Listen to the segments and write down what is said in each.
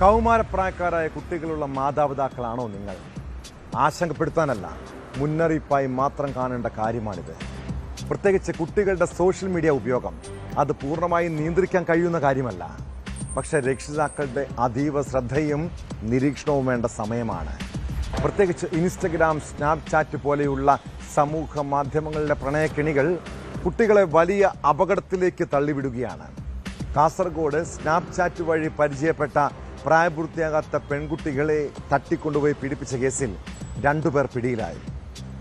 കൗമാരപ്രായക്കാരായ കുട്ടികളുള്ള മാതാപിതാക്കളാണോ നിങ്ങൾ? ആശങ്കപ്പെടുത്താനല്ല, മുന്നറിയിപ്പായി മാത്രം കാണേണ്ട കാര്യമാണിത്. പ്രത്യേകിച്ച് കുട്ടികളുടെ സോഷ്യൽ മീഡിയ ഉപയോഗം അത് പൂർണ്ണമായും നിയന്ത്രിക്കാൻ കഴിയുന്ന കാര്യമല്ല. പക്ഷെ രക്ഷിതാക്കളുടെ അതീവ ശ്രദ്ധയും നിരീക്ഷണവും വേണ്ട സമയമാണ്. പ്രത്യേകിച്ച് ഇൻസ്റ്റഗ്രാം, സ്നാപ്ചാറ്റ് പോലെയുള്ള സമൂഹ മാധ്യമങ്ങളുടെ പ്രണയക്കിണികൾ കുട്ടികളെ വലിയ അപകടത്തിലേക്ക് തള്ളിവിടുകയാണ്. കാസർഗോഡ് സ്നാപ്ചാറ്റ് വഴി പരിചയപ്പെട്ട പ്രായപൂർത്തിയാകാത്ത പെൺകുട്ടികളെ തട്ടിക്കൊണ്ടുപോയി പീഡിപ്പിച്ച കേസിൽ 2 പേർ പിടിയിലായി.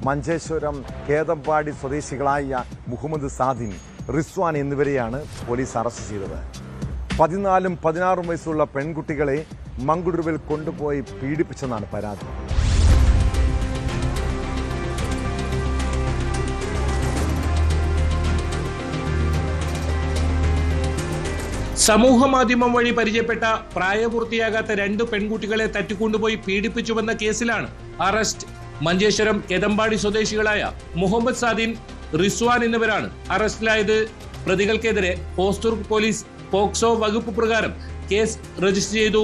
മഞ്ചേശ്വരം കേതമ്പാടി സ്വദേശികളായ മുഹമ്മദ് സാദിൻ, റിസ്വാൻ എന്നിവരെയാണ് പോലീസ് അറസ്റ്റ് ചെയ്തത്. 14 16 വയസ്സുള്ള പെൺകുട്ടികളെ മംഗളൂരുവിൽ കൊണ്ടുപോയി പീഡിപ്പിച്ചെന്നാണ് പരാതി. സമൂഹ മാധ്യമം വഴി പരിചയപ്പെട്ട പ്രായപൂർത്തിയാകാത്ത 2 പെൺകുട്ടികളെ തട്ടിക്കൊണ്ടുപോയി പീഡിപ്പിച്ചുവെന്ന കേസിലാണ് അറസ്റ്റ്. മഞ്ചേശ്വരം കേതമ്പാടി സ്വദേശികളായ മുഹമ്മദ് സാദിൻ, റിസ്വാൻ എന്നിവരാണ് അറസ്റ്റിലായത്. പ്രതികൾക്കെതിരെ ഹോസ്ദുർഗ് പോലീസ് പോക്സോ വകുപ്പ് പ്രകാരം കേസ് രജിസ്റ്റർ ചെയ്തു.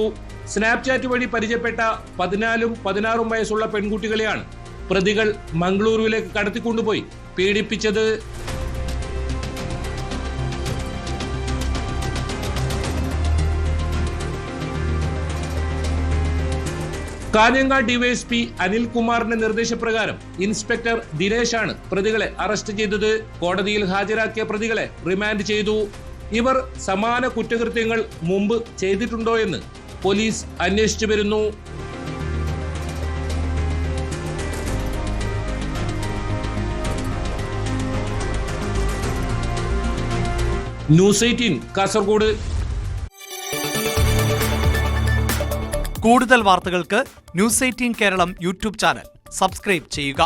സ്നാപ്ചാറ്റ് വഴി പരിചയപ്പെട്ട 14 16 വയസ്സുള്ള പെൺകുട്ടികളെയാണ് പ്രതികൾ മംഗളൂരുവിലേക്ക് കടത്തിക്കൊണ്ടുപോയി പീഡിപ്പിച്ചത്. കാഞ്ഞങ്ങാട് ഡിവൈഎസ്പി അനിൽകുമാറിന്റെ നിർദ്ദേശപ്രകാരം ഇൻസ്പെക്ടർ ദിനേശാണ് പ്രതികളെ അറസ്റ്റ് ചെയ്തത്. കോടതിയിൽ ഹാജരാക്കിയ പ്രതികളെ റിമാൻഡ് ചെയ്തു. ഇവർ സമാന കുറ്റകൃത്യങ്ങൾ മുമ്പ് ചെയ്തിട്ടുണ്ടോ എന്ന് പോലീസ് അന്വേഷിച്ചു വരുന്നു. ന്യൂസ് 18 കാസർഗോഡ്. കൂടുതൽ വാർത്തകൾക്ക് News 18 Keralam YouTube channel subscribe ചെയ്യുക.